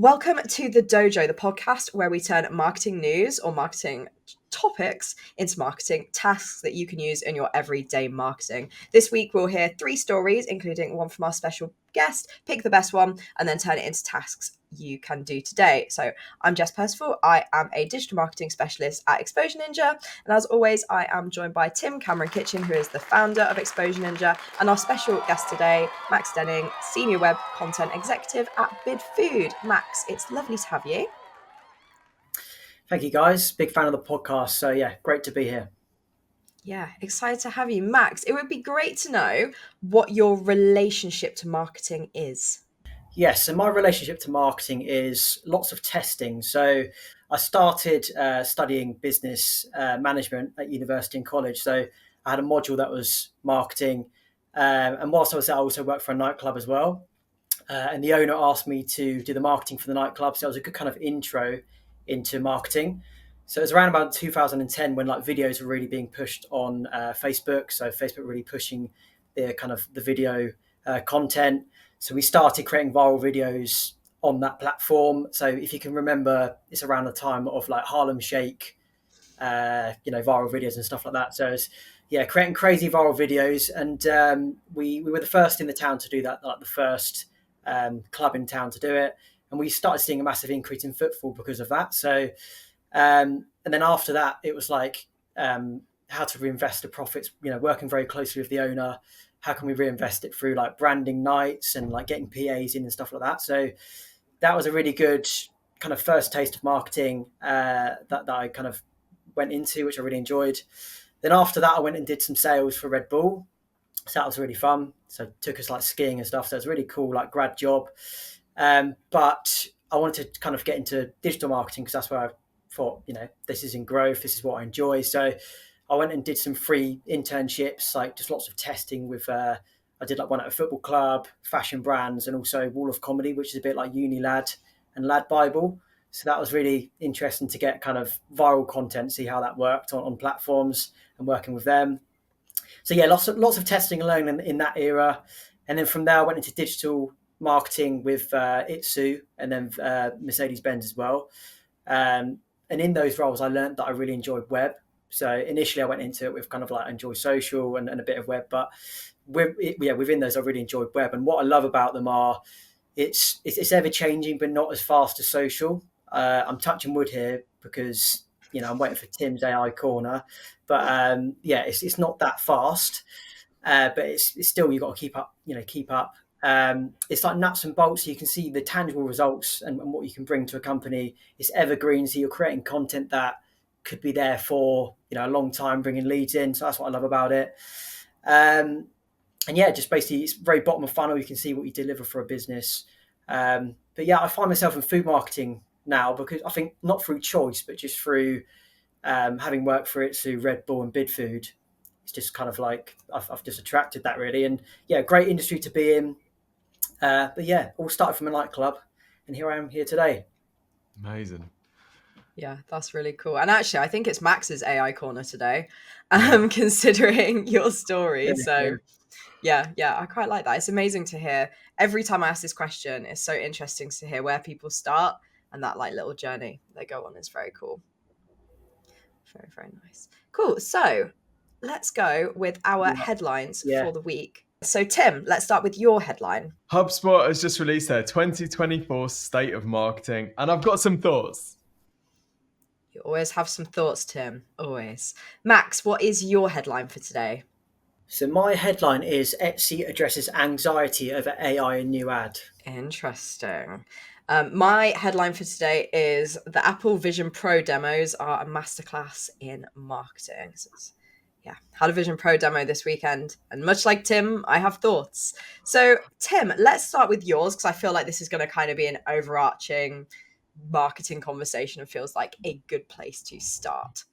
Welcome to the Dojo, the podcast where we turn marketing news or marketing topics into marketing tasks that you can use in your everyday marketing. This week, we'll hear 3 stories, including one from our special guest, pick the best one, and then turn it into tasks you can do today. So I'm Jess Percival. I am a digital marketing specialist at Exposure Ninja. And as always, I am joined by Tim Cameron Kitchen, who is the founder of Exposure Ninja, and our special guest today, Max Denning, Senior Web Content Executive at Bidfood. Max, it's lovely to have you. Thank you, guys. Big fan of the podcast. So yeah, great to be here. Yeah, excited to have you. Max, it would be great to know what your relationship to marketing is. Yes, so my relationship to marketing is lots of testing. So I started studying business management at university and college. So I had a module that was marketing. And whilst I was there, I also worked for a nightclub as well. And the owner asked me to do the marketing for the nightclub. So it was a good kind of intro into marketing. So it was around about 2010 when like videos were really being pushed on Facebook. So Facebook really pushing the kind of the video content. So we started creating viral videos on that platform. So if you can remember, it's around the time of like Harlem Shake, viral videos and stuff like that. So it's, creating crazy viral videos. And we were the first in the town to do that, like the first club in town to do it. And we started seeing a massive increase in footfall because of that. So, and then after that, it was like how to reinvest the profits, working very closely with the owner. How can we reinvest it through like branding nights and like getting PAs in and stuff like that. So that was a really good kind of first taste of marketing that I kind of went into, which I really enjoyed. Then after that, I went and did some sales for Red Bull. So that was really fun. So it took us like skiing and stuff. So it was a really cool, like grad job. But I wanted to kind of get into digital marketing because that's where I thought, this is in growth. This is what I enjoy. So I went and did some free internships, like just lots of testing with, I did like one at a football club, fashion brands, and also Wall of Comedy, which is a bit like Unilad and Lad Bible. So that was really interesting to get kind of viral content, see how that worked on platforms and working with them. So yeah, lots of testing alone in that era. And then from there, I went into digital marketing with Itsu and then Mercedes-Benz as well. And in those roles, I learned that I really enjoyed web. So initially I went into it with kind of like enjoy social and a bit of web, but within those, I really enjoyed web. And what I love about them are it's ever changing, but not as fast as social. I'm touching wood here because, I'm waiting for Tim's AI corner, but it's not that fast, but it's still, you've got to keep up. It's like nuts and bolts. So you can see the tangible results and what you can bring to a company. It's evergreen. So you're creating content that could be there for a long time, bringing leads in. So that's what I love about it. And just basically it's very bottom of funnel. You can see what you deliver for a business. But I find myself in food marketing now because I think not through choice, but just through having worked for it through Red Bull and Bidfood. It's just kind of like I've just attracted that really. And great industry to be in. All started from a nightclub, and here I am here today. Amazing. Yeah, that's really cool. And actually, I think it's Max's AI corner today, considering your story. So yeah, I quite like that. It's amazing to hear. Every time I ask this question, it's so interesting to hear where people start and that like little journey they go on is very cool. Very, very nice. Cool. So let's go with our headlines for the week. So Tim, let's start with your headline. HubSpot has just released their 2024 State of Marketing, and I've got some thoughts. You always have some thoughts, Tim. Always. Max, what is your headline for today? So my headline is Etsy addresses anxiety over AI and new ad. Interesting. My headline for today is the Apple Vision Pro demos are a masterclass in marketing. So had a Vision Pro demo this weekend. And much like Tim, I have thoughts. So Tim, let's start with yours because I feel like this is going to kind of be an overarching marketing conversation and feels like a good place to start.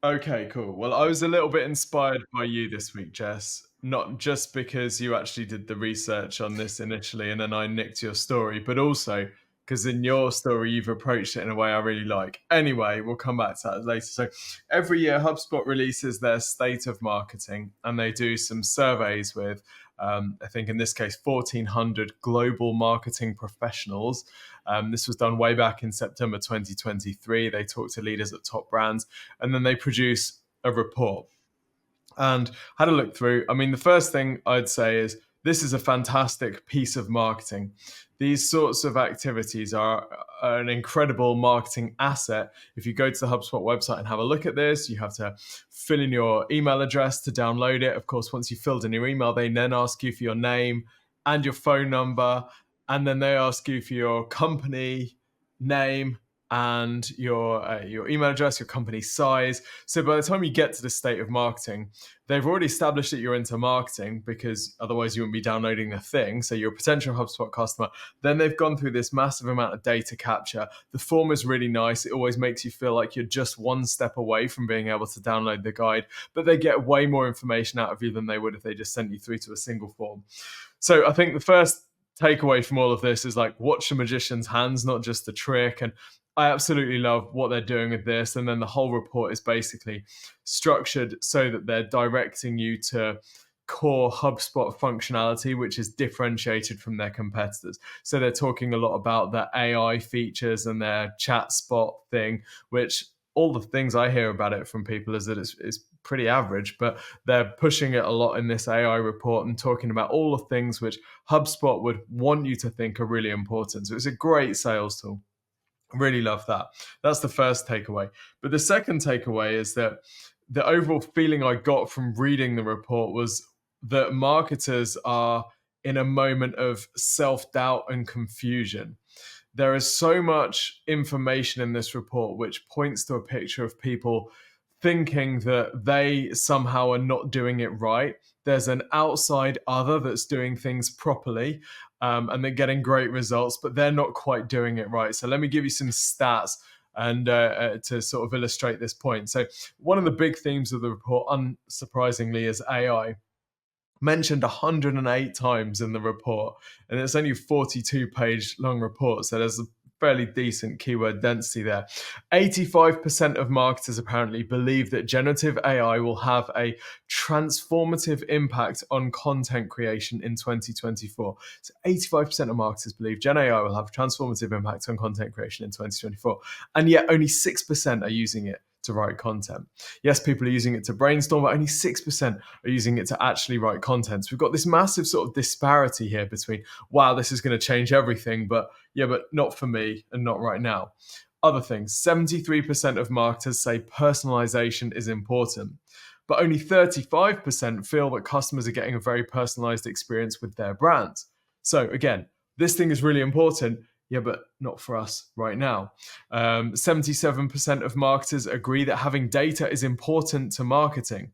Okay, cool. Well, I was a little bit inspired by you this week, Jess, not just because you actually did the research on this initially and then I nicked your story, but also because in your story, you've approached it in a way I really like. Anyway, we'll come back to that later. So every year, HubSpot releases their State of Marketing and they do some surveys with I think in this case, 1,400 global marketing professionals. This was done way back in September 2023. They talked to leaders at top brands, and then they produce a report. And had a look through. I mean, the first thing I'd say is this is a fantastic piece of marketing. These sorts of activities are an incredible marketing asset. If you go to the HubSpot website and have a look at this, you have to fill in your email address to download it. Of course, once you've filled in your email, they then ask you for your name and your phone number. And then they ask you for your company name and your email address, your company size. So by the time you get to the state of marketing, they've already established that you're into marketing, because otherwise you wouldn't be downloading the thing. So you're a potential HubSpot customer. Then they've gone through this massive amount of data capture. The form is really nice. It always makes you feel like you're just one step away from being able to download the guide, but they get way more information out of you than they would if they just sent you through to a single form. So I think the first takeaway from all of this is like, watch the magician's hands, not just the trick. And I absolutely love what they're doing with this. And then the whole report is basically structured so that they're directing you to core HubSpot functionality, which is differentiated from their competitors. So they're talking a lot about their AI features and their chat spot thing, which all the things I hear about it from people is that it's pretty average, but they're pushing it a lot in this AI report and talking about all the things which HubSpot would want you to think are really important. So it's a great sales tool. Really love that. That's the first takeaway. But the second takeaway is that the overall feeling I got from reading the report was that marketers are in a moment of self-doubt and confusion. There is so much information in this report which points to a picture of people thinking that they somehow are not doing it right. There's an outside other that's doing things properly, and they're getting great results, but they're not quite doing it right. So let me give you some stats and to sort of illustrate this point. So one of the big themes of the report, unsurprisingly, is AI. Mentioned 108 times in the report, and it's only a 42-page long report, so there's a fairly decent keyword density there. 85% of marketers apparently believe that generative AI will have a transformative impact on content creation in 2024. So 85% of marketers believe Gen AI will have a transformative impact on content creation in 2024, and yet only 6% are using it to write content. Yes, people are using it to brainstorm, but only 6% are using it to actually write content. So we've got this massive sort of disparity here between, wow, this is going to change everything, but yeah, but not for me and not right now. Other things, 73% of marketers say personalization is important, but only 35% feel that customers are getting a very personalized experience with their brands. So again, this thing is really important. Yeah, but not for us right now. 77% of marketers agree that having data is important to marketing.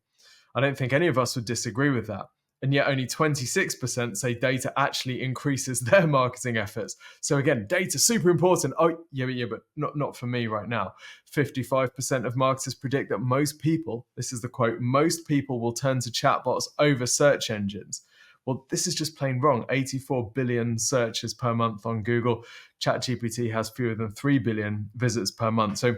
I don't think any of us would disagree with that. And yet only 26% say data actually increases their marketing efforts. So again, data super important. Oh, yeah, but not for me right now. 55% of marketers predict that most people, this is the quote, most people will turn to chatbots over search engines. Well, this is just plain wrong. 84 billion searches per month on Google. ChatGPT has fewer than 3 billion visits per month. So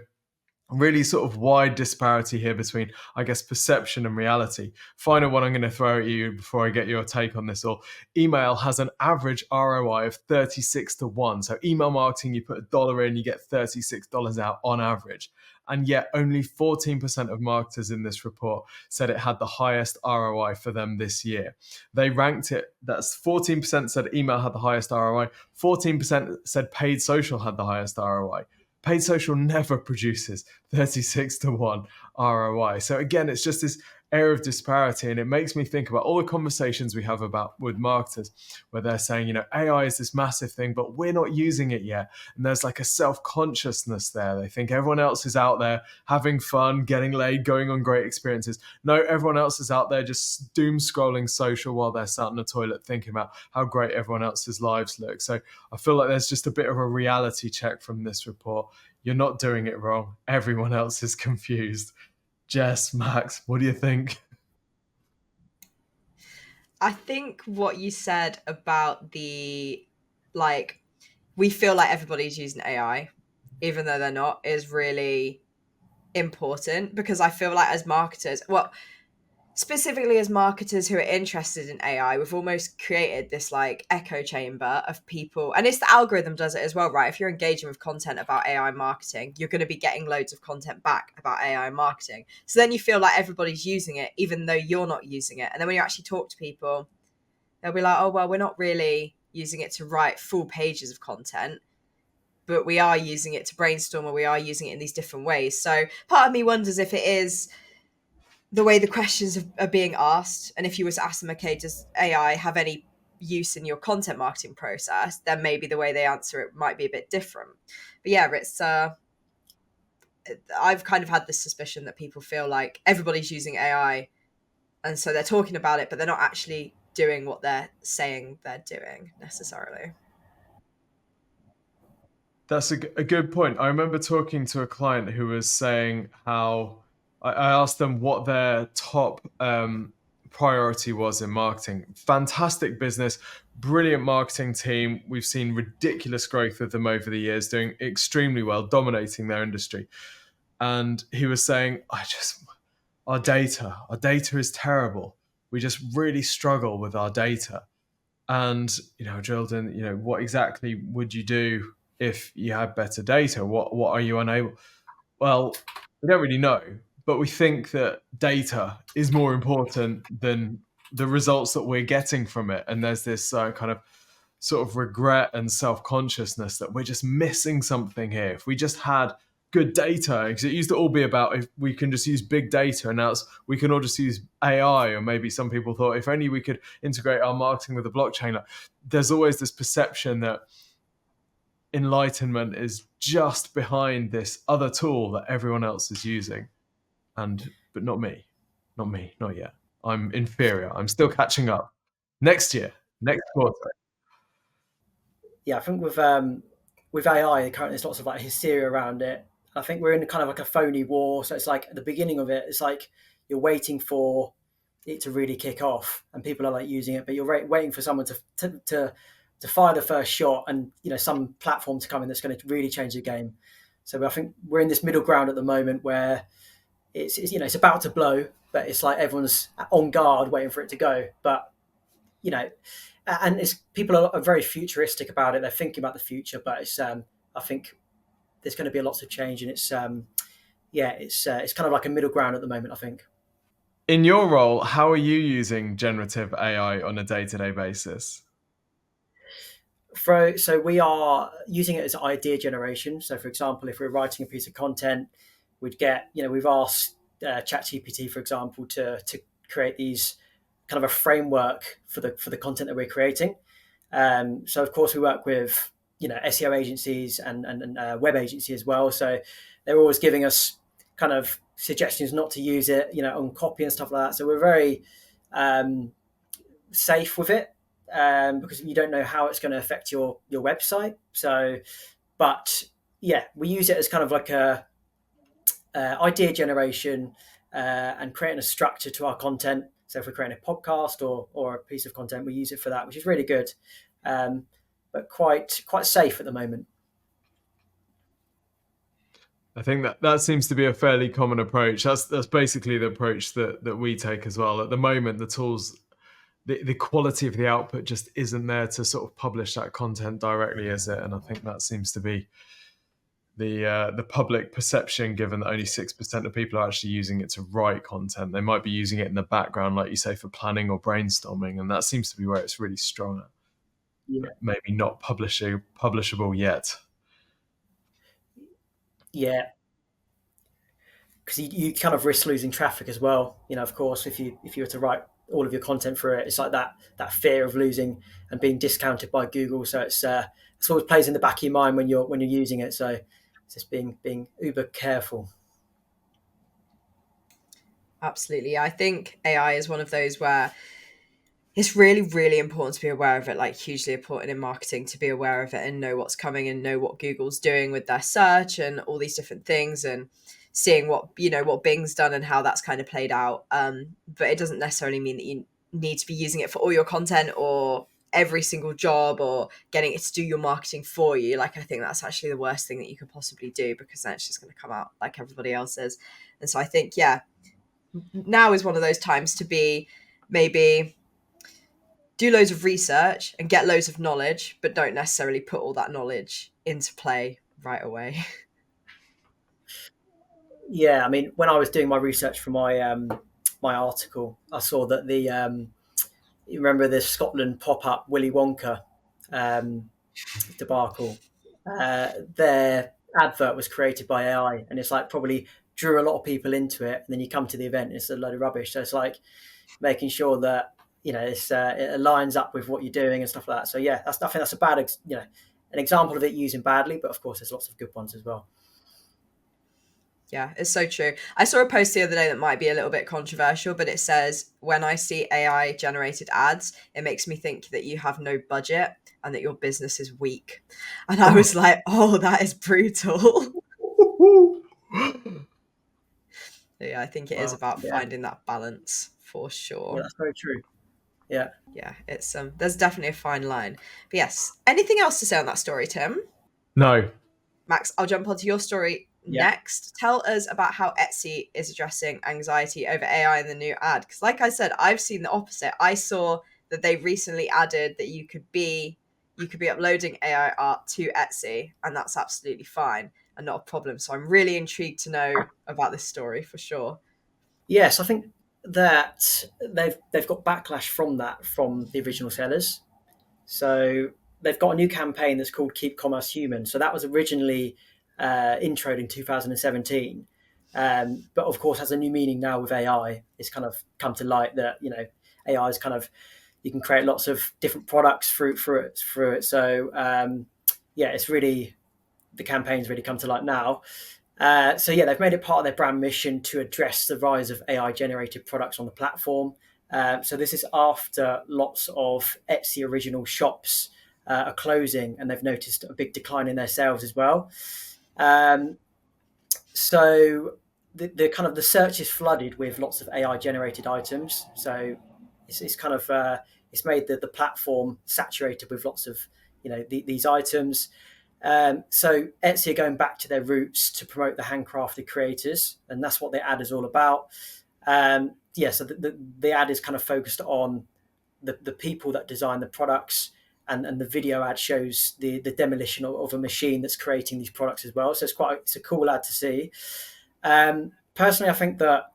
really sort of wide disparity here between, I guess, perception and reality. Final one I'm going to throw at you before I get your take on this all. Email has an average ROI of 36 to 1. So email marketing, you put $1 in, you get $36 out on average. And yet only 14% of marketers in this report said it had the highest ROI for them this year. They ranked it, that's 14% said email had the highest ROI, 14% said paid social had the highest ROI. Paid social never produces 36 to 1 ROI. So again, it's just this air of disparity, and it makes me think about all the conversations we have about with marketers where they're saying, you know, AI is this massive thing, but we're not using it yet. And there's like a self-consciousness there. They think everyone else is out there having fun, getting laid, going on great experiences. No, everyone else is out there just doom scrolling social while they're sat in the toilet thinking about how great everyone else's lives look. So I feel like there's just a bit of a reality check from this report. You're not doing it wrong. Everyone else is confused. Jess, Max, what do you think? I think what you said about the, like, we feel like everybody's using AI, even though they're not, is really important, because I feel like as marketers, well, specifically as marketers who are interested in AI, we've almost created this like echo chamber of people, and it's the algorithm does it as well, right? If you're engaging with content about AI marketing, you're going to be getting loads of content back about AI marketing. So then you feel like everybody's using it, even though you're not using it. And then when you actually talk to people, they'll be like, oh, well, we're not really using it to write full pages of content, but we are using it to brainstorm, or we are using it in these different ways. So part of me wonders if it is the way the questions are being asked. And if you were to ask them, okay, does AI have any use in your content marketing process, then maybe the way they answer it might be a bit different. But yeah, it's I've kind of had this suspicion that people feel like everybody's using AI, and so they're talking about it, but they're not actually doing what they're saying they're doing necessarily. That's a good point. I remember talking to a client who was saying how I asked them what their top priority was in marketing. Fantastic business, brilliant marketing team. We've seen ridiculous growth with them over the years, doing extremely well, dominating their industry. And he was saying, our data is terrible. We just really struggle with our data. And, drilled in, what exactly would you do if you had better data? What are you unable? Well, we don't really know, but we think that data is more important than the results that we're getting from it. And there's this kind of sort of regret and self-consciousness that we're just missing something here. If we just had good data, because it used to all be about if we can just use big data, and now we can all just use AI, or maybe some people thought if only we could integrate our marketing with the blockchain. Like, there's always this perception that enlightenment is just behind this other tool that everyone else is using, but not me, not yet. I'm inferior. I'm still catching up. Next year, next quarter. Yeah, I think with AI, currently there's lots of like hysteria around it. I think we're in kind of like a phony war. So it's like at the beginning of it, it's like you're waiting for it to really kick off, and people are like using it, but you're waiting for someone to fire the first shot, and some platform to come in that's going to really change the game. So I think we're in this middle ground at the moment where it's about to blow, but it's like everyone's on guard waiting for it to go. But and people are very futuristic about it. They're thinking about the future, but it's I think there's going to be lots of change, and it's kind of like a middle ground at the moment, I think. In your role, how are you using generative AI on a day-to-day basis? So we are using it as idea generation. So for example, if we're writing a piece of content, we've asked ChatGPT, for example, to create these kind of a framework for the content that we're creating. So of course we work with SEO agencies and web agency as well. So they're always giving us kind of suggestions not to use it, on copy and stuff like that. So we're very safe with it, because you don't know how it's going to affect your website. So, but yeah, we use it as kind of like a idea generation and creating a structure to our content. So if we're creating a podcast or a piece of content, we use it for that, which is really good, but quite safe at the moment. I think that seems to be a fairly common approach. That's basically the approach that we take as well. At the moment, the tools, the quality of the output just isn't there to sort of publish that content directly, is it? And I think that seems to be the public perception, given that only 6% of people are actually using it to write content. They might be using it in the background, like you say, for planning or brainstorming, and that seems to be where it's really strong at. Yeah. Maybe not publishable yet. Yeah, because you kind of risk losing traffic as well. Of course, if you were to write all of your content through it, it's like that fear of losing and being discounted by Google. So it's always plays in the back of your mind when you're using it. So it's just being uber careful. Absolutely. I think AI is one of those where it's really, really important to be aware of it, like hugely important in marketing to be aware of it and know what's coming and know what Google's doing with their search and all these different things, and seeing what Bing's done and how that's kind of played out. But it doesn't necessarily mean that you need to be using it for all your content or every single job or getting it to do your marketing for you. Like, I think that's actually the worst thing that you could possibly do, because then it's just going to come out like everybody else's. And so I think, yeah, now is one of those times to be maybe do loads of research and get loads of knowledge, but don't necessarily put all that knowledge into play right away. Yeah, I mean, when I was doing my research for my article, I saw that you remember the Scotland pop-up Willy Wonka um, debacle. Their advert was created by AI, and it's like probably drew a lot of people into it. And then you come to the event, and it's a load of rubbish. So it's like making sure that it aligns up with what you're doing and stuff like that. So yeah, I think that's a bad, an example of it using badly. But of course, there's lots of good ones as well. Yeah, it's so true. I saw a post the other day that might be a little bit controversial, but it says, when I see AI generated ads, it makes me think that you have no budget and that your business is weak. And I was like, oh, that is brutal. Yeah, I think it is about finding that balance for sure. Yeah, that's very true. Yeah. Yeah, it's there's definitely a fine line. But yes, anything else to say on that story, Tim? No. Max, I'll jump onto your story next. Tell us about how Etsy is addressing anxiety over AI in the new ad. Because like I said, I've seen the opposite. I saw that they recently added that you could be uploading AI art to Etsy, and that's absolutely fine and not a problem. So I'm really intrigued to know about this story for sure. Yes, I think that they've got backlash from the original sellers. So they've got a new campaign that's called Keep Commerce Human. So that was originally introed in 2017, but of course has a new meaning now with AI. It's kind of come to light that AI is kind of, you can create lots of different products through it. So it's really, the campaign's really come to light now. So yeah, they've made it part of their brand mission to address the rise of AI generated products on the platform. So this is after lots of Etsy original shops are closing, and they've noticed a big decline in their sales as well. So the kind of the search is flooded with lots of AI generated items. So it's kind of it's made the platform saturated with lots of these items. So Etsy are going back to their roots to promote the handcrafted creators, and that's what the ad is all about. So the ad is kind of focused on the people that design the products, and the video ad shows the demolition of a machine that's creating these products as well. So it's a cool ad to see. Personally, I think that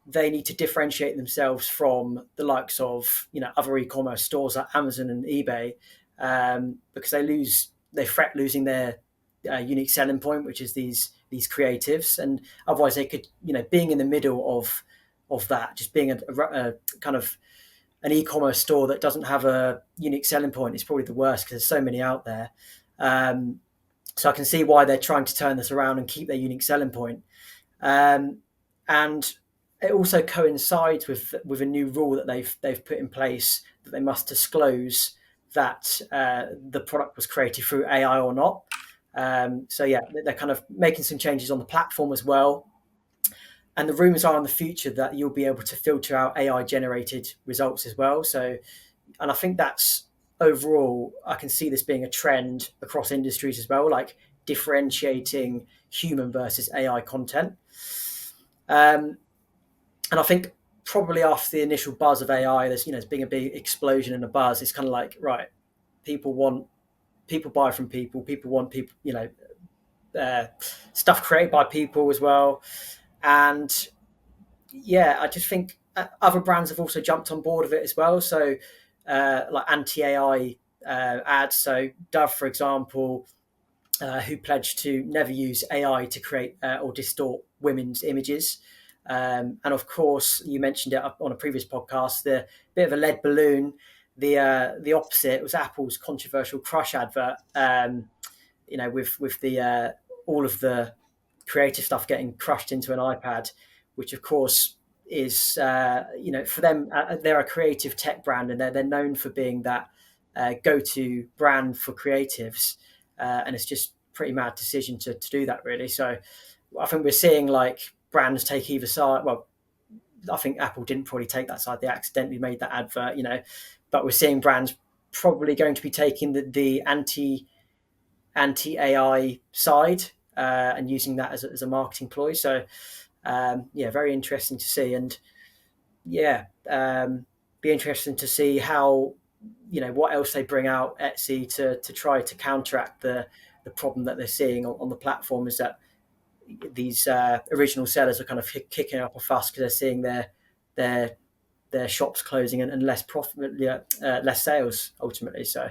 they need to differentiate themselves from the likes of other e-commerce stores like Amazon and eBay, because they fret losing their unique selling point, which is these creatives, and otherwise they could being in the middle of that, just being a kind of an e-commerce store that doesn't have a unique selling point is probably the worst, because there's so many out there. So I can see why they're trying to turn this around and keep their unique selling point. And it also coincides with a new rule that they've put in place, that they must disclose that the product was created through AI or not. So yeah, they're kind of making some changes on the platform as well. And the rumors are in the future that you'll be able to filter out AI generated results as well. So, and I think that's overall, I can see this being a trend across industries as well, like differentiating human versus AI content. And I think probably after the initial buzz of AI, there's being a big explosion in the buzz. It's kind of like, right, people buy from people want people, stuff created by people as well. And yeah, I just think other brands have also jumped on board of it as well. So like anti-AI ads. So Dove, for example, who pledged to never use AI to create or distort women's images. And of course, you mentioned it on a previous podcast, the bit of a lead balloon. The opposite was Apple's controversial Crush advert. With the all of the creative stuff getting crushed into an iPad, which of course is for them, they're a creative tech brand, and they're known for being that go-to brand for creatives, and it's just pretty mad decision to do that, really. So I think we're seeing like brands take either side. Well, I think Apple didn't probably take that side; they accidentally made that advert, but we're seeing brands probably going to be taking the anti-AI side and using that as a marketing ploy. So very interesting to see. And be interesting to see how, what else they bring out Etsy to try to counteract the problem that they're seeing on the platform, is that these original sellers are kind of kicking up a fuss because they're seeing their shops closing and less profit, less sales ultimately. So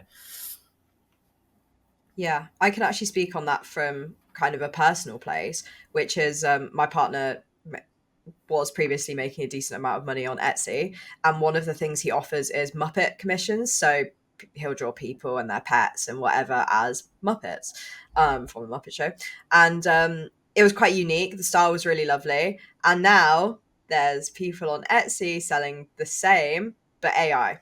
yeah, I can actually speak on that from kind of a personal place, which is my partner was previously making a decent amount of money on Etsy, and one of the things he offers is Muppet commissions. So he'll draw people and their pets and whatever as Muppets from the Muppet Show, and it was quite unique. The style was really lovely, and now there's people on Etsy selling the same but AI.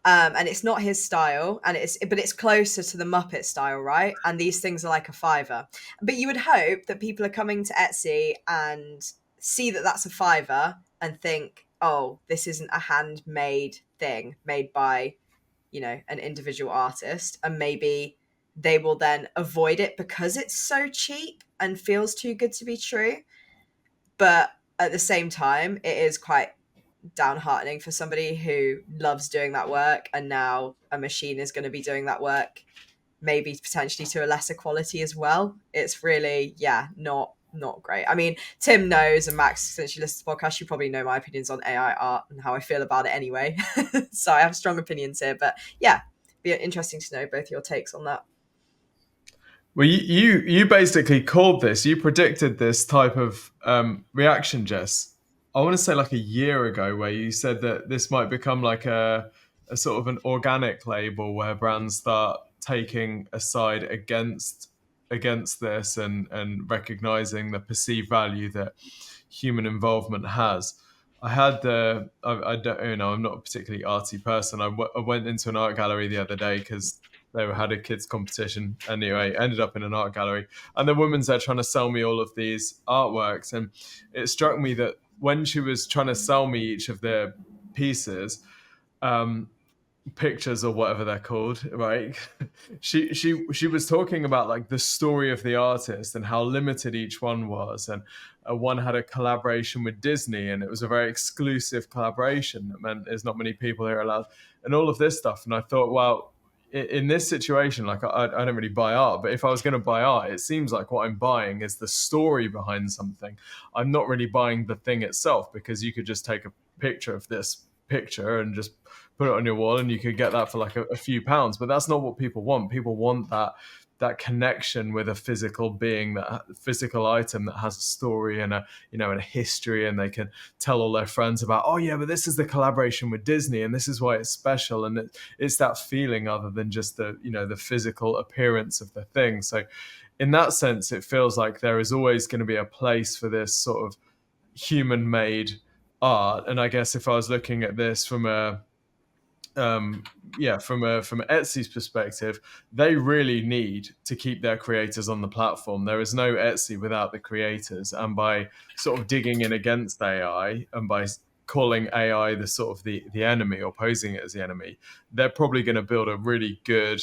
And it's not his style, but it's closer to the Muppet style, right? And these things are like a fiver. But you would hope that people are coming to Etsy and see that that's a fiver and think, oh, this isn't a handmade thing made by, an individual artist, and maybe they will then avoid it because it's so cheap and feels too good to be true. But at the same time, it is quite downheartening for somebody who loves doing that work, and now a machine is going to be doing that work, maybe potentially to a lesser quality as well. It's really, not great. I mean, Tim knows, and Max, since you listen to the podcast, you probably know my opinions on AI art and how I feel about it anyway. So I have strong opinions here, but yeah, be interesting to know both your takes on that. Well, you basically called this, you predicted this type of reaction, Jess. I want to say like a year ago, where you said that this might become like a sort of an organic label where brands start taking a side against this and recognizing the perceived value that human involvement has. I had I don't, I'm not a particularly arty person. I went into an art gallery the other day because they had a kids competition. Anyway, ended up in an art gallery, and the woman's there trying to sell me all of these artworks, and it struck me that when she was trying to sell me each of their pieces, pictures or whatever they're called, right? she was talking about like the story of the artist and how limited each one was, and one had a collaboration with Disney, and it was a very exclusive collaboration that meant there's not many people here allowed, and all of this stuff. And I thought, well, in this situation, like I don't really buy art, but if I was going to buy art, it seems like what I'm buying is the story behind something. I'm not really buying the thing itself, because you could just take a picture of this picture and just put it on your wall and you could get that for like a few pounds. But that's not what people want. People want that connection with a physical being, that physical item that has a story and a history, and they can tell all their friends about, oh yeah, but this is the collaboration with Disney and this is why it's special. And it's that feeling other than just the physical appearance of the thing. So in that sense, it feels like there is always going to be a place for this sort of human made art. And I guess if I was looking at this from from Etsy's perspective, they really need to keep their creators on the platform. There is no Etsy without the creators, and by sort of digging in against AI and by calling AI the sort of the enemy, or posing it as the enemy, they're probably going to build a really good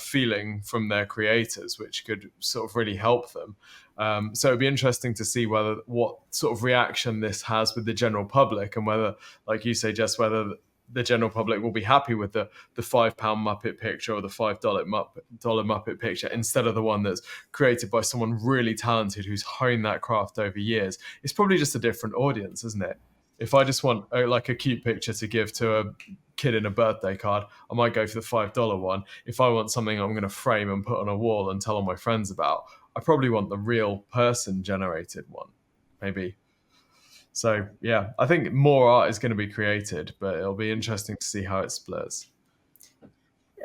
feeling from their creators, which could sort of really help them. So it'd be interesting to see what sort of reaction this has with the general public, and whether, like you say, Jess, whether the general public will be happy with the £5 Muppet picture or the $5 Muppet picture, instead of the one that's created by someone really talented who's honed that craft over years. It's probably just a different audience, isn't it? If I just want like a cute picture to give to a kid in a birthday card, I might go for the $5 one. If I want something I'm going to frame and put on a wall and tell all my friends about, I probably want the real person generated one, maybe. So yeah, I think more art is going to be created, but it'll be interesting to see how it splits.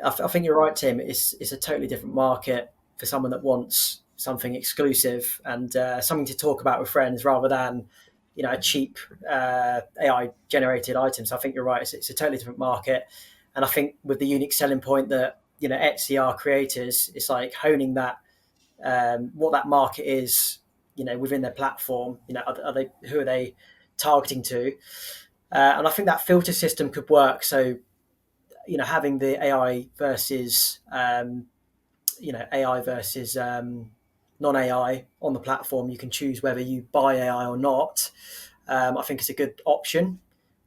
I think you're right, Tim. It's a totally different market for someone that wants something exclusive and something to talk about with friends, rather than a cheap AI generated item. So I think you're right. It's a totally different market, and I think with the unique selling point that Etsy are creators, it's like honing that what that market is. Within their platform, who are they targeting to? And I think that filter system could work. So, having the AI versus non-AI on the platform. You can choose whether you buy AI or not. I think it's a good option.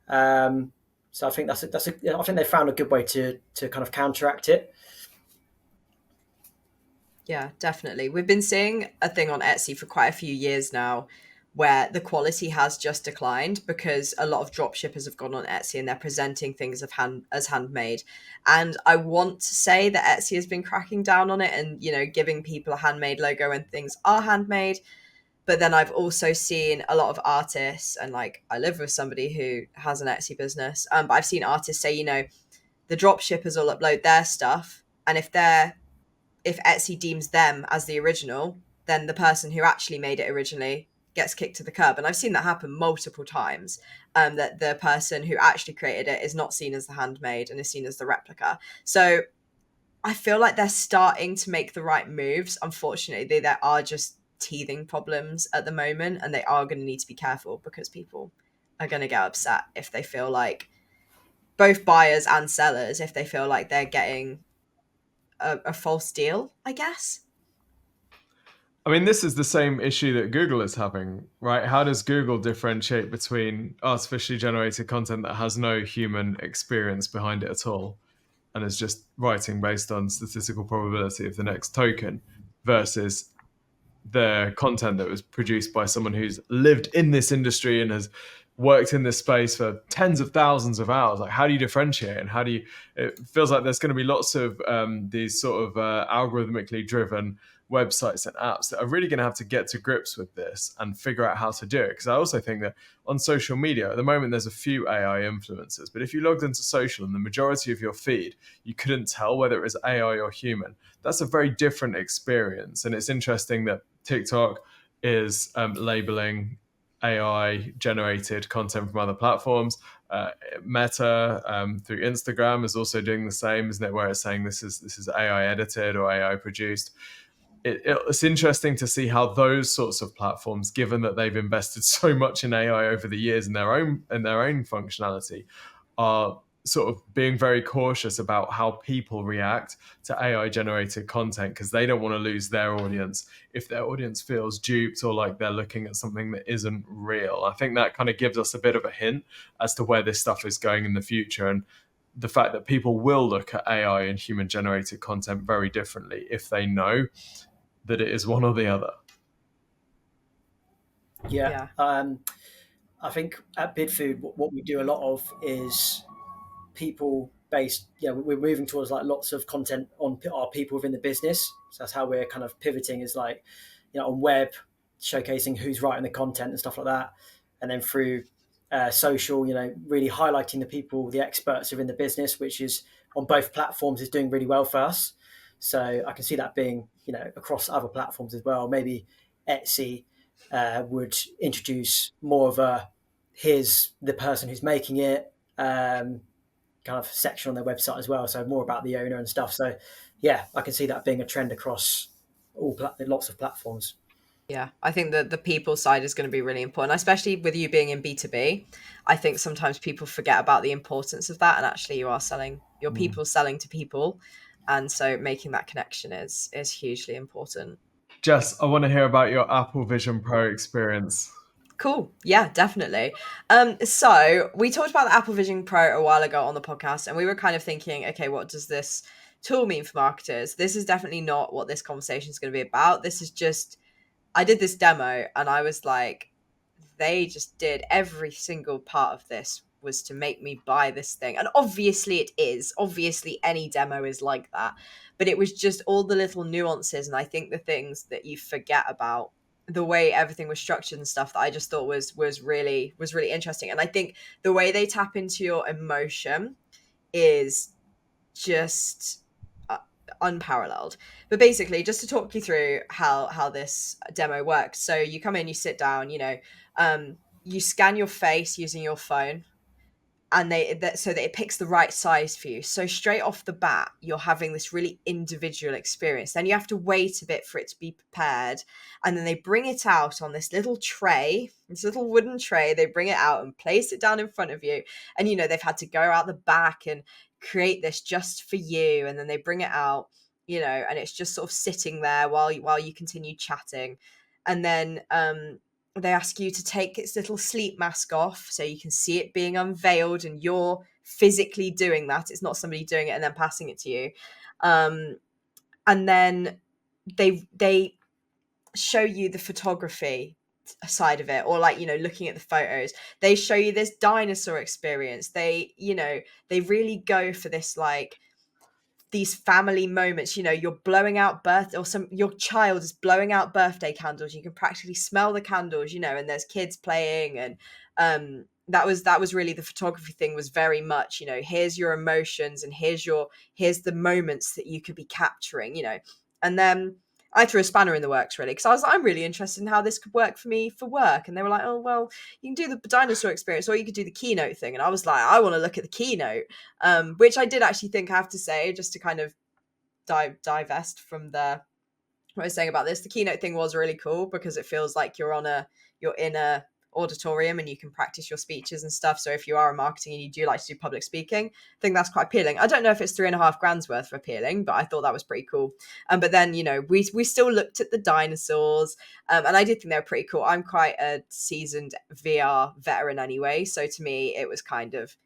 So I think I think they found a good way to kind of counteract it. Yeah, definitely. We've been seeing a thing on Etsy for quite a few years now where the quality has just declined because a lot of drop shippers have gone on Etsy and they're presenting things as handmade. And I want to say that Etsy has been cracking down on it and, giving people a handmade logo when things are handmade. But then I've also seen a lot of artists, and like I live with somebody who has an Etsy business, but I've seen artists say, the drop shippers will upload their stuff, and if Etsy deems them as the original, then the person who actually made it originally gets kicked to the curb. And I've seen that happen multiple times, that the person who actually created it is not seen as the handmade and is seen as the replica. So I feel like they're starting to make the right moves. Unfortunately, there are just teething problems at the moment, and they are going to need to be careful because people are going to get upset if they feel like, both buyers and sellers, if they feel like they're getting a false deal, I guess. I mean, this is the same issue that Google is having, right? How does Google differentiate between artificially generated content that has no human experience behind it at all and is just writing based on statistical probability of the next token versus the content that was produced by someone who's lived in this industry and has worked in this space for tens of thousands of hours? Like, how do you differentiate? And it feels like there's going to be lots of these sort of algorithmically driven websites and apps that are really going to have to get to grips with this and figure out how to do it. Because I also think that on social media at the moment, there's a few AI influencers, but if you logged into social and the majority of your feed, you couldn't tell whether it was AI or human. That's a very different experience. And it's interesting that TikTok is labeling AI generated content from other platforms. Meta through Instagram is also doing the same, isn't it? Where it's saying this is AI edited or AI produced. It's interesting to see how those sorts of platforms, given that they've invested so much in AI over the years in their own functionality, are sort of being very cautious about how people react to AI generated content because they don't want to lose their audience if their audience feels duped or like they're looking at something that isn't real. I think that kind of gives us a bit of a hint as to where this stuff is going in the future, and the fact that people will look at AI and human generated content very differently if they know that it is one or the other. Yeah. I think at Bidfood, what we do a lot of is people based. Yeah, we're moving towards like lots of content on our people within the business. So that's how we're kind of pivoting, is like, on web, showcasing who's writing the content and stuff like that, and then through social, really highlighting the people, the experts within the business, which is on both platforms is doing really well for us. So I can see that being, across other platforms as well. Maybe Etsy would introduce more of here's the person who's making it kind of section on their website as well. So more about the owner and stuff. So yeah, I can see that being a trend across lots of platforms. Yeah, I think that the people side is going to be really important, especially with you being in B2B. I think sometimes people forget about the importance of that, and actually you are selling your people selling to people. And so making that connection is hugely important. Jess, I want to hear about your Apple Vision Pro experience. Cool. Yeah, definitely. So we talked about the Apple Vision Pro a while ago on the podcast, and we were kind of thinking, okay, what does this tool mean for marketers? This is definitely not what this conversation is going to be about. This is just, I did this demo and I was like, they just did every single part of this was to make me buy this thing. And obviously it is. Obviously any demo is like that. But it was just all the little nuances, and I think the things that you forget about, the way everything was structured and stuff, that I just thought was really interesting. And I think the way they tap into your emotion is just unparalleled. But basically, just to talk you through how this demo works. So you come in, you sit down, you scan your face using your phone, and so that it picks the right size for you. So straight off the bat, you're having this really individual experience. Then you have to wait a bit for it to be prepared, and then they bring it out on this little tray, this little wooden tray. They bring it out and place it down in front of you, and they've had to go out the back and create this just for you, and then they bring it out. you know, and it's just sort of sitting there while you continue chatting. And then they ask you to take its little sleep mask off so you can see it being unveiled, and you're physically doing that. It's not somebody doing it and then passing it to you. And then they show you the photography side of it, or like, you know, looking at the photos. They show you this dinosaur experience. They, you know, they really go for this, like, these family moments. You know, you're blowing out your child is blowing out birthday candles. You can practically smell the candles, you know, and there's kids playing. And that was really the photography thing, was very much, you know, here's your emotions, and here's the moments that you could be capturing, you know. And then I threw a spanner in the works, really, because I was like, I'm really interested in how this could work for me for work. And they were like, oh, well, you can do the dinosaur experience, or you could do the keynote thing. And I was like, I want to look at the keynote, which I did actually think, I have to say, just to kind of divest from what I was saying about this. The keynote thing was really cool because it feels like you're in a auditorium and you can practice your speeches and stuff. So if you are in marketing and you do like to do public speaking, I think that's quite appealing. I don't know if it's $3,500 worth for appealing, but I thought that was pretty cool. But then, you know, we still looked at the dinosaurs, and I did think they were pretty cool. I'm quite a seasoned VR veteran anyway, so to me it was kind of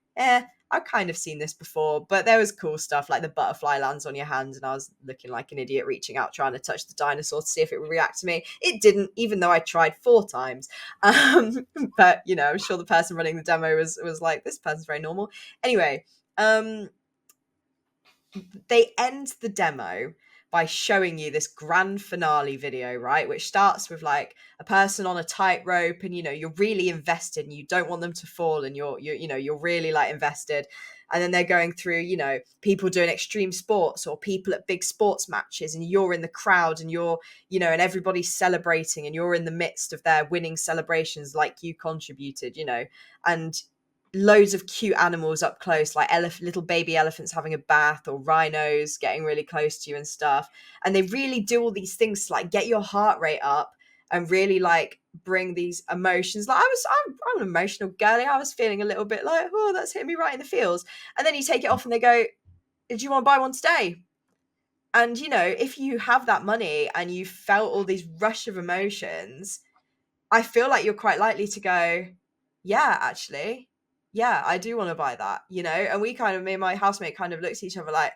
I've kind of seen this before, but there was cool stuff like the butterfly lands on your hand, and I was looking like an idiot reaching out trying to touch the dinosaur to see if it would react to me. It didn't, even though I tried 4 times. But, you know, I'm sure the person running the demo was like, this person's very normal. Anyway, they end the demo by showing you this grand finale video, right? Which starts with like a person on a tightrope, and, you know, you're really invested and you don't want them to fall, and you're really like invested. And then they're going through, you know, people doing extreme sports or people at big sports matches, and you're in the crowd, and you're, you know, and everybody's celebrating, and you're in the midst of their winning celebrations like you contributed, you know. And loads of cute animals up close, like little baby elephants having a bath, or rhinos getting really close to you and stuff. And they really do all these things to like get your heart rate up and really like bring these emotions. Like I'm an emotional girly. I was feeling a little bit like, oh, that's hitting me right in the feels. And then you take it off and they go, do you want to buy one today? And, you know, if you have that money and you felt all these rush of emotions, I feel like you're quite likely to go, yeah, actually, yeah, I do want to buy that, you know. And me and my housemate kind of looked at each other like,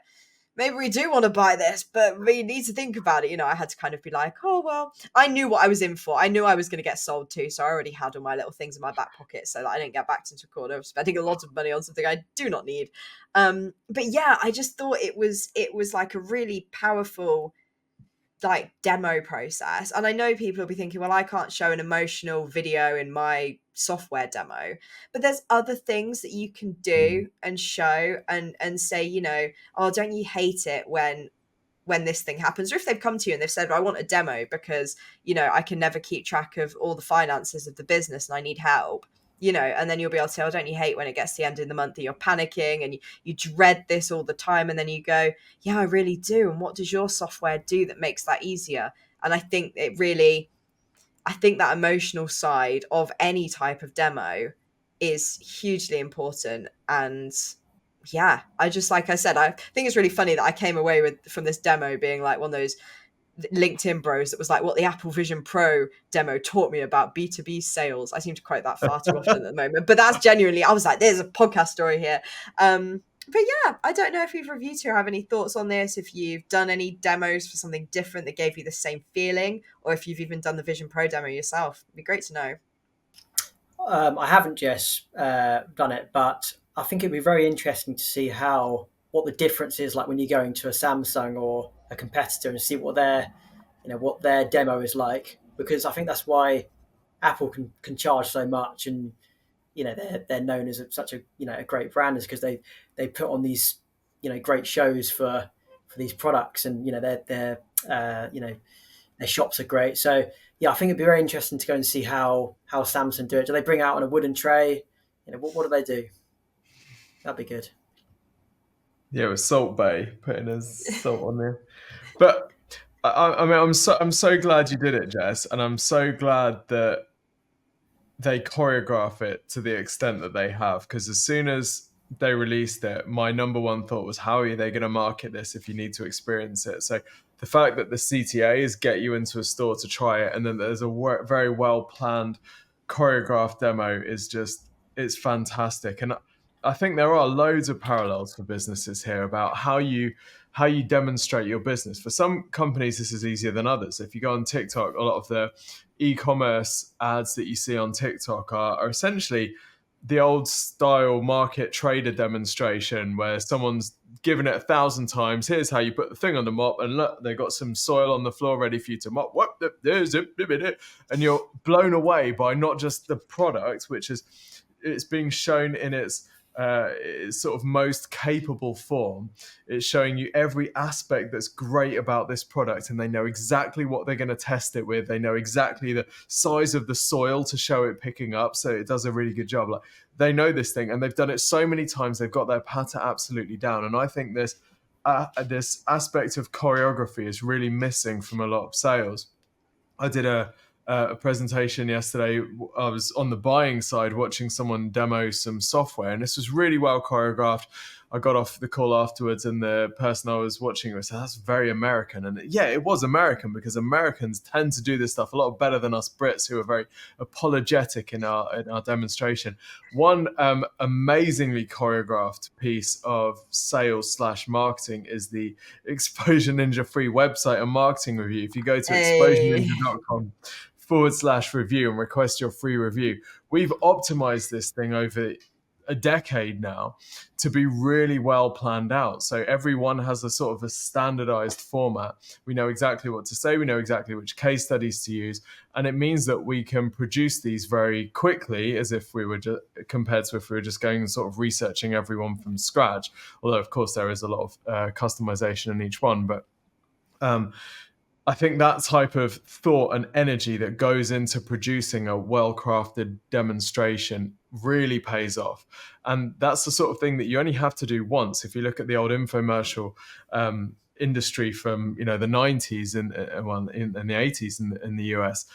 maybe we do want to buy this, but we need to think about it. You know, I had to kind of be like, oh, well, I knew what I was in for. I knew I was going to get sold too. So I already had all my little things in my back pocket so that I didn't get backed into a corner of spending a lot of money on something I do not need. But yeah, I just thought it was like a really powerful like demo process. And I know people will be thinking, well, I can't show an emotional video in my software demo, but there's other things that you can do and show and say, you know, oh, don't you hate it when this thing happens? Or if they've come to you and they've said, I want a demo because, you know, I can never keep track of all the finances of the business and I need help, you know. And then you'll be able to say, oh, don't you hate when it gets to the end of the month and you're panicking and you dread this all the time? And then you go, yeah, I really do. And what does your software do that makes that easier? And I think that emotional side of any type of demo is hugely important. And yeah, I just, like I said, I think it's really funny that I came away from this demo being like one of those LinkedIn bros that was like, what the Apple Vision Pro demo taught me about B2B sales. I seem to quote that far too often at the moment, but that's genuinely, I was like, there's a podcast story here. But yeah, I don't know if either of you two have any thoughts on this, if you've done any demos for something different that gave you the same feeling, or if you've even done the Vision Pro demo yourself. It'd be great to know. I haven't, Jess, done it, but I think it'd be very interesting to see what the difference is like when you go into a Samsung or a competitor and see what their demo is like, because I think that's why Apple can charge so much, and you know they're known as such a great brand, is because they put on these great shows for these products, and their shops are great. So yeah, I think it'd be very interesting to go and see how Samsung do it. Do they bring out on a wooden tray? What do they do? That'd be good. Yeah, with Salt Bay, putting his salt on there. But I mean, I'm so glad you did it, Jess, and I'm so glad that they choreograph it to the extent that they have. Because as soon as they released it, my number one thought was, how are they going to market this if you need to experience it? So the fact that the CTAs get you into a store to try it, and then there's a very well planned, choreographed demo is just, it's fantastic. And I think there are loads of parallels for businesses here about how you demonstrate your business. For some companies, this is easier than others. If you go on TikTok, a lot of the e-commerce ads that you see on TikTok are essentially the old style market trader demonstration where someone's given it 1,000 times. Here's how you put the thing on the mop, and look, they got some soil on the floor ready for you to mop. And you're blown away by not just the product, which is it's being shown in its sort of most capable form. It's showing you every aspect that's great about this product, and they know exactly what they're going to test it with. They know exactly the size of the soil to show it picking up, so it does a really good job. Like, they know this thing, and they've done it so many times. They've got their patter absolutely down, and I think this aspect of choreography is really missing from a lot of sales. I did a presentation yesterday. I was on the buying side watching someone demo some software, and this was really well choreographed. I got off the call afterwards, and the person I was watching said, "That's very American." And yeah, it was American, because Americans tend to do this stuff a lot better than us Brits, who are very apologetic in our demonstration. One amazingly choreographed piece of sales / marketing is the Exposure Ninja free website and marketing review. If you go to exposureninja.com/review and request your free review, we've optimized this thing over a decade now to be really well planned out. So everyone has a sort of a standardized format. We know exactly what to say. We know exactly which case studies to use. And it means that we can produce these very quickly, as if we were compared to if we were just going and sort of researching everyone from scratch. Although, of course, there is a lot of customization in each one. But I think that type of thought and energy that goes into producing a well-crafted demonstration really pays off. And that's the sort of thing that you only have to do once. If you look at the old infomercial industry from the 90s and the 80s in the US,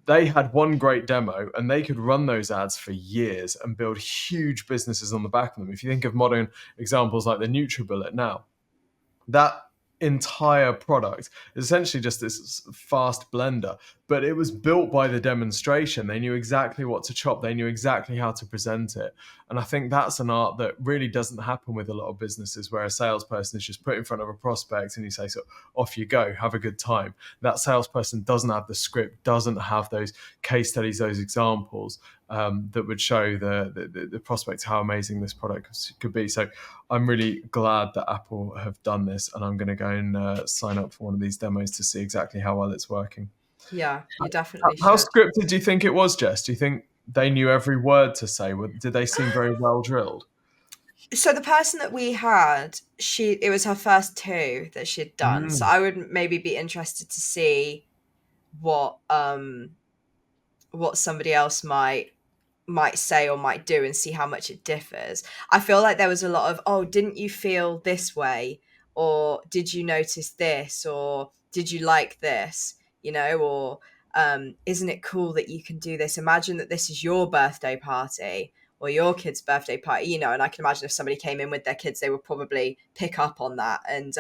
they had one great demo and they could run those ads for years and build huge businesses on the back of them. If you think of modern examples like the NutriBullet now, that entire product is essentially just this fast blender, but it was built by the demonstration. They knew exactly what to chop. They knew exactly how to present it. And I think that's an art that really doesn't happen with a lot of businesses, where a salesperson is just put in front of a prospect and you say, so off you go, have a good time. That salesperson doesn't have the script, doesn't have those case studies, those examples that would show the prospect how amazing this product could be. So I'm really glad that Apple have done this, and I'm going to go and sign up for one of these demos to see exactly how well it's working. Yeah, you definitely How should. scripted do you think it was, Jess? Do you think they knew every word to say? Did they seem very well drilled? So the person that we had, it was her first two that she'd done. So I would maybe be interested to see what somebody else might say or might do, and see how much it differs. I feel like there was a lot of, oh, didn't you feel this way? Or did you notice this? Or did you like this? Or isn't it cool that you can do this? Imagine that this is your birthday party or your kid's birthday party, and I can imagine if somebody came in with their kids, they would probably pick up on that and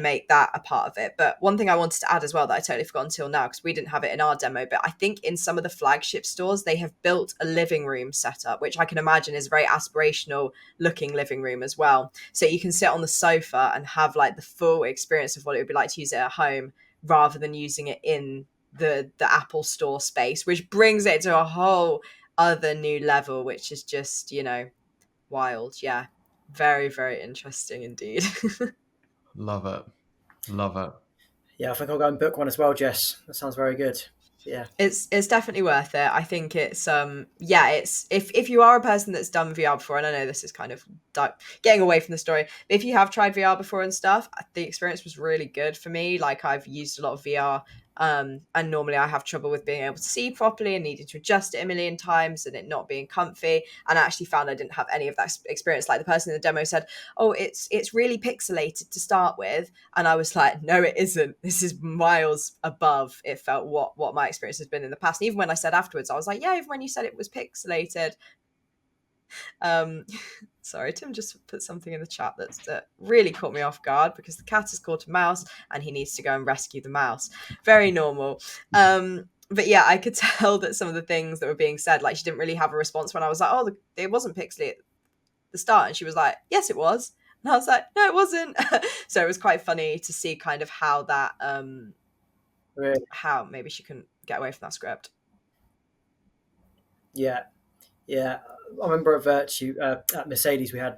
make that a part of it. But one thing I wanted to add as well that I totally forgot until now, because we didn't have it in our demo, but I think in some of the flagship stores, they have built a living room setup, which I can imagine is a very aspirational looking living room as well. So you can sit on the sofa and have like the full experience of what it would be like to use it at home, rather than using it in the Apple store space, which brings it to a whole other new level, which is just, wild. Yeah. Very, very interesting indeed. Love it. Love it. Yeah, I think I'll go and book one as well, Jess. That sounds very good. Yeah. It's definitely worth it. I think it's it's if you are a person that's done VR before, and I know this is kind of getting away from the story, but if you have tried VR before and stuff, the experience was really good for me. Like, I've used a lot of VR, and normally I have trouble with being able to see properly and needing to adjust it a million times and it not being comfy. And I actually found I didn't have any of that experience. Like, the person in the demo said, oh, it's really pixelated to start with, and I was like, no, it isn't. This is miles above, it felt, what my experience has been in the past. And even when I said afterwards, I was like, yeah, even when you said it was pixelated, Sorry, Tim just put something in the chat that really caught me off guard because the cat has caught a mouse and he needs to go and rescue the mouse. Very normal. But yeah, I could tell that some of the things that were being said, like she didn't really have a response when I was like, oh, it wasn't pixely at the start. And she was like, yes, it was. And I was like, no, it wasn't. So it was quite funny to see kind of how that, Really? how maybe she couldn't get away from that script. Yeah. I remember at Virtue at Mercedes, we had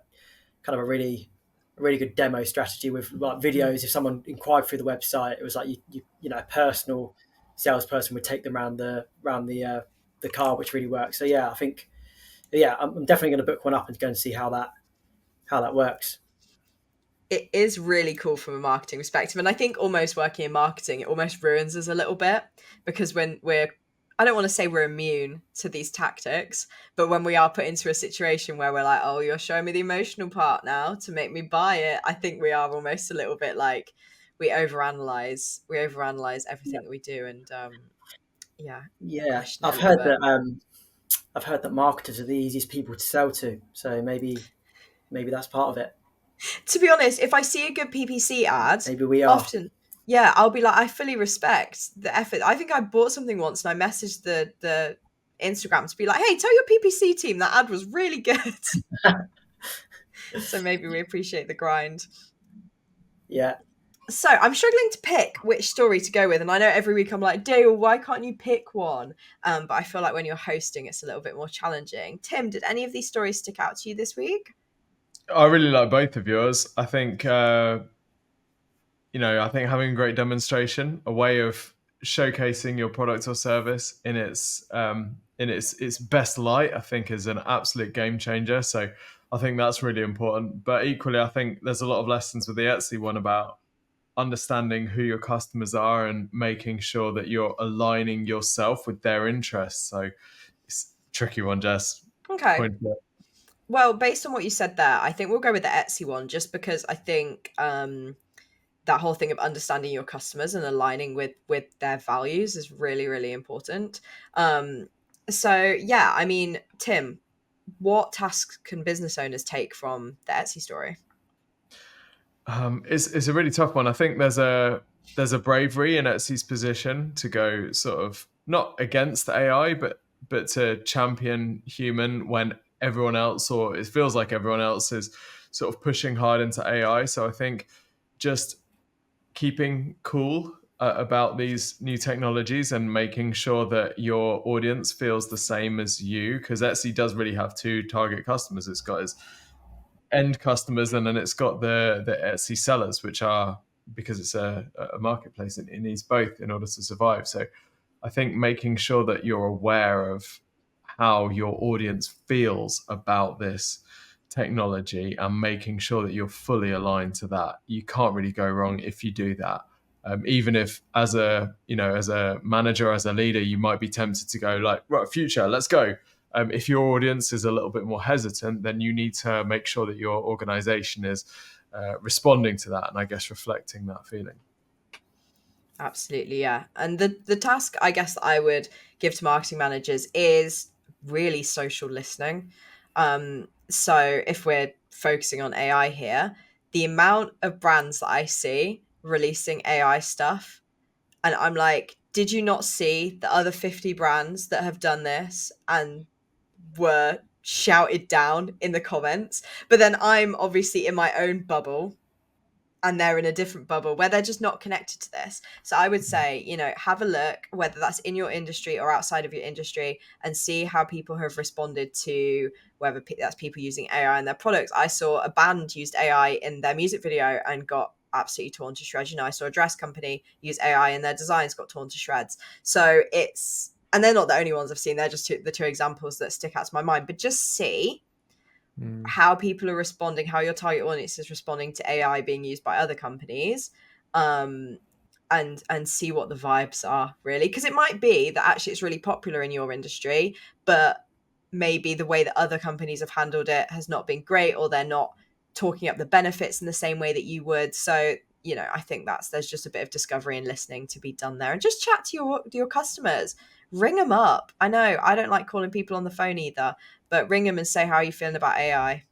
kind of a really good demo strategy with like videos. If someone inquired through the website, it was like you know, a personal salesperson would take them around the car, which really works. So yeah, I think I'm definitely going to book one up and go and see how that works. It is really cool from a marketing perspective. And I think almost working in marketing, it almost ruins us a little bit because when I don't want to say we're immune to these tactics, but when we are put into a situation where we're like, oh, you're showing me the emotional part now to make me buy it, I think we are almost a little bit like we overanalyze everything that we do. And question it I've a little heard bit. I've heard that marketers are the easiest people to sell to, so maybe that's part of it. To be honest, if I see a good PPC ad, Maybe we are. often, I'll be like, I fully respect the effort. I think I bought something once and I messaged the Instagram to be like, hey, tell your PPC team that ad was really good. So maybe we appreciate the grind. Yeah. So I'm struggling to pick which story to go with. And I know every week I'm like, Dale, why can't you pick one? But I feel like when you're hosting, it's a little bit more challenging. Tim, did any of these stories stick out to you this week? I really like both of yours. I think I think having a great demonstration, a way of showcasing your product or service in its best light, I think is an absolute game changer. So I think that's really important. But equally, I think there's a lot of lessons with the Etsy one about understanding who your customers are and making sure that you're aligning yourself with their interests. So it's a tricky one, Jess. Okay. Well, based on what you said there, I think we'll go with the Etsy one just because I think that whole thing of understanding your customers and aligning with their values is really, really important. So yeah, I mean, Tim, what tasks can business owners take from the Etsy story? It's a really tough one. I think there's a bravery in Etsy's position to go sort of not against AI, but to champion human when everyone else, or it feels like everyone else, is sort of pushing hard into AI. So I think just keeping cool about these new technologies and making sure that your audience feels the same as you, because Etsy does really have two target customers. It's got its end customers, and then it's got the Etsy sellers, which are, because it's a marketplace, it needs both in order to survive. So I think making sure that you're aware of how your audience feels about this technology and making sure that you're fully aligned to that. You can't really go wrong if you do that. Even if as a manager, as a leader, you might be tempted to go like, right, future, let's go. If your audience is a little bit more hesitant, then you need to make sure that your organization is responding to that and I guess reflecting that feeling. Absolutely, yeah. And the task I guess I would give to marketing managers is really social listening. So if we're focusing on AI here, the amount of brands that I see releasing AI stuff, and I'm like, did you not see the other 50 brands that have done this and were shouted down in the comments? But then I'm obviously in my own bubble and they're in a different bubble where they're just not connected to this. So I would say, have a look, whether that's in your industry or outside of your industry, and see how people have responded to whether that's people using AI in their products. I saw a band used AI in their music video and got absolutely torn to shreds. I saw a dress company use AI in their designs, got torn to shreds. So and they're not the only ones I've seen. They're just the two examples that stick out to my mind. But just see how people are responding, how your target audience is responding to AI being used by other companies, and see what the vibes are, really. Because it might be that actually it's really popular in your industry, but maybe the way that other companies have handled it has not been great, or they're not talking up the benefits in the same way that you would. So, I think there's just a bit of discovery and listening to be done there, and just chat to your customers. Ring them up. I know I don't like calling people on the phone either, but ring them and say, how are you feeling about AI?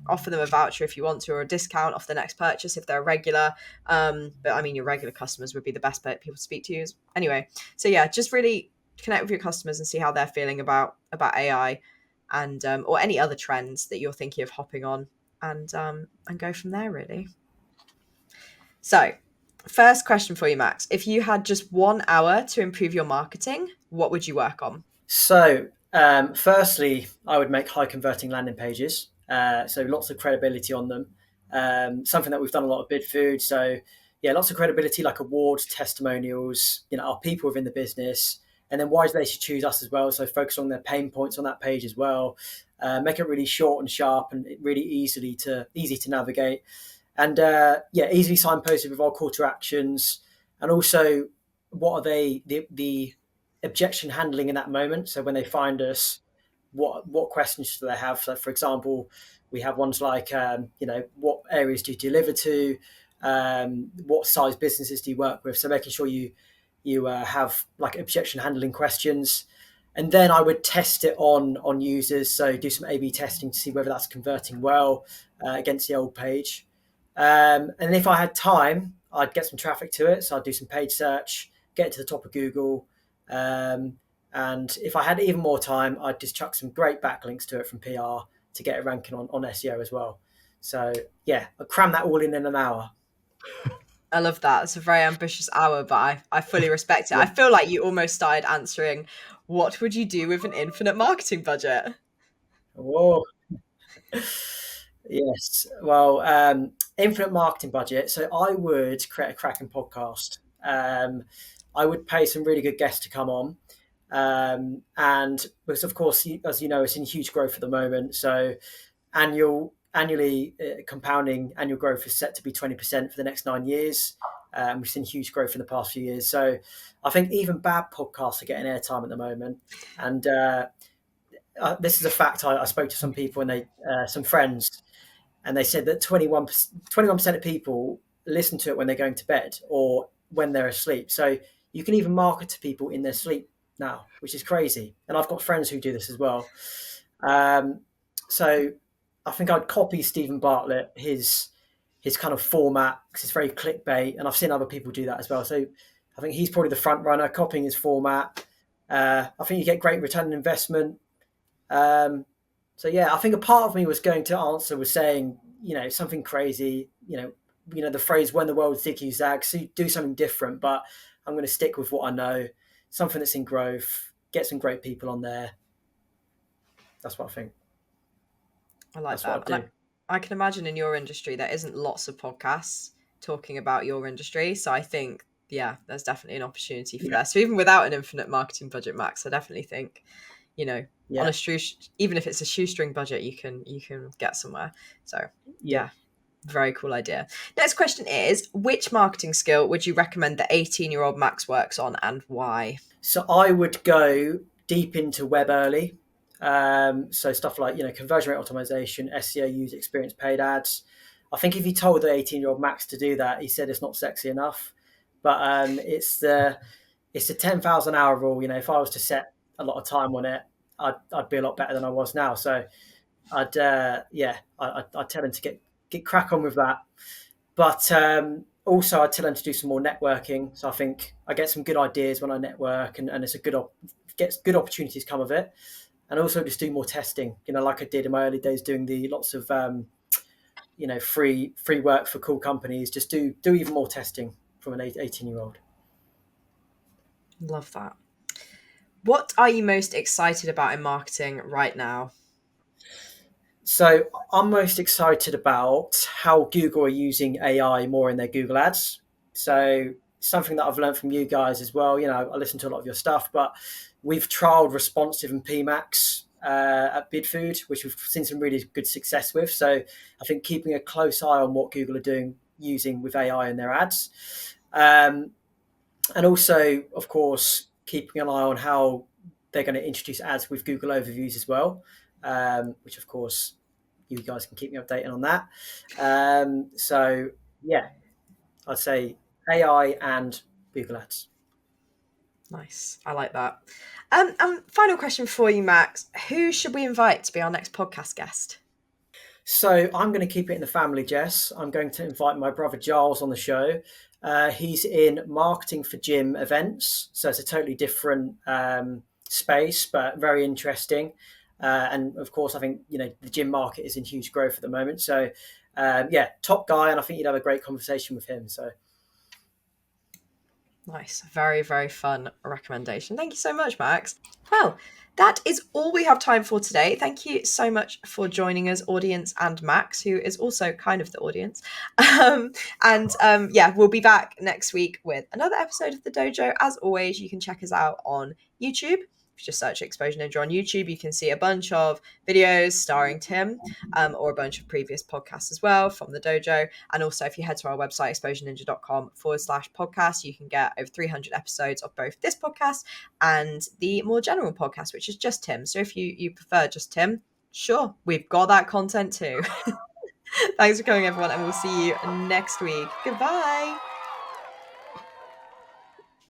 offer them a voucher if you want to, or a discount off the next purchase if they're a regular. But I mean, your regular customers would be the best people to speak to. Anyway, so yeah, just really connect with your customers and see how they're feeling about AI, and or any other trends that you're thinking of hopping on, and go from there, really. So, first question for you, Max. If you had just 1 hour to improve your marketing, what would you work on? So, firstly, I would make high converting landing pages. So lots of credibility on them. Something that we've done a lot of Bidfood. So yeah, lots of credibility, like awards, testimonials, our people within the business, and then why they should choose us as well. So focus on their pain points on that page as well. Make it really short and sharp and really easy to navigate. And easily signposted with our call to actions, and also what are the objection handling in that moment. So when they find us, what questions do they have? So for example, we have ones like what areas do you deliver to, what size businesses do you work with? So making sure you have like objection handling questions. And then I would test it on users. So do some A/B testing to see whether that's converting well against the old page. And if I had time, I'd get some traffic to it. So I'd do some paid search, get it to the top of Google. And if I had even more time, I'd just chuck some great backlinks to it from PR to get it ranking on SEO as well. So yeah, I'd cram that all in an hour. I love that. It's a very ambitious hour, but I fully respect it. Yeah. I feel like you almost started answering, what would you do with an infinite marketing budget? Whoa. Yes. Well, infinite marketing budget. So I would create a cracking podcast. I would pay some really good guests to come on. And because of course, as you know, it's in huge growth at the moment. So annually compounding annual growth is set to be 20% for the next 9 years. We've seen huge growth in the past few years. So I think even bad podcasts are getting airtime at the moment. And this is a fact. I spoke to some people and some friends, and they said that 21% of people listen to it when they're going to bed or when they're asleep. So you can even market to people in their sleep now, which is crazy. And I've got friends who do this as well. So I think I'd copy Stephen Bartlett, his kind of format, because it's very clickbait, and I've seen other people do that as well. So I think he's probably the front runner, copying his format. I think you get great return on investment. So yeah, I think a part of me was going to answer was saying, something crazy, the phrase "when the world zigzags," so do something different. But I'm going to stick with what I know, something that's in growth, get some great people on there. That's what I think. I like that. I can imagine in your industry there isn't lots of podcasts talking about your industry. So I think, yeah, there's definitely an opportunity for that. So even without an infinite marketing budget, Max, I definitely think, on a even if it's a shoestring budget, you can get somewhere. So yeah, very cool idea. Next question is, which marketing skill would you recommend the 18-year-old Max works on, and why? So I would go deep into web early. So stuff like conversion rate optimization, SEO, user experience, paid ads. I think if you told the 18-year-old Max to do that, he said it's not sexy enough. But it's the 10,000 hour rule. If I was to set a lot of time on it, I'd be a lot better than I was now. So I'd tell him to get crack on with that. But also I'd tell him to do some more networking. So I think I get some good ideas when I network, and it's gets good opportunities come of it. And also just do more testing, like I did in my early days, doing the lots of free work for cool companies. Just do even more testing from an 18-year-old. Love that. What are you most excited about in marketing right now? So I'm most excited about how Google are using AI more in their Google ads. So something that I've learned from you guys as well. I listen to a lot of your stuff, but we've trialed responsive and PMAX at Bidfood, which we've seen some really good success with. So I think keeping a close eye on what Google are using with AI in their ads. And also, of course, keeping an eye on how they're going to introduce ads with Google overviews as well, which, of course, you guys can keep me updated on that. So, yeah, I'd say AI and Google Ads. Nice. I like that. Final question for you, Max. Who should we invite to be our next podcast guest? So I'm going to keep it in the family, Jess. I'm going to invite my brother Giles on the show. He's in marketing for gym events, so it's a totally different space, but very interesting. And of course, I think the gym market is in huge growth at the moment. So yeah, top guy, and I think you'd have a great conversation with him. So nice, very, very fun recommendation. Thank you so much, Max. Well, that is all we have time for today. Thank you so much for joining us, audience, and Max, who is also kind of the audience. Yeah, we'll be back next week with another episode of The Dojo. As always, you can check us out on YouTube. If you just search Exposure Ninja on YouTube, you can see a bunch of videos starring Tim, or a bunch of previous podcasts as well from the dojo. And also, if you head to our website, exposureninja.com/podcast, you can get over 300 episodes of both this podcast and the more general podcast, which is just Tim. So if you prefer just Tim, sure, we've got that content too. Thanks for coming, everyone, and we'll see you next week. Goodbye.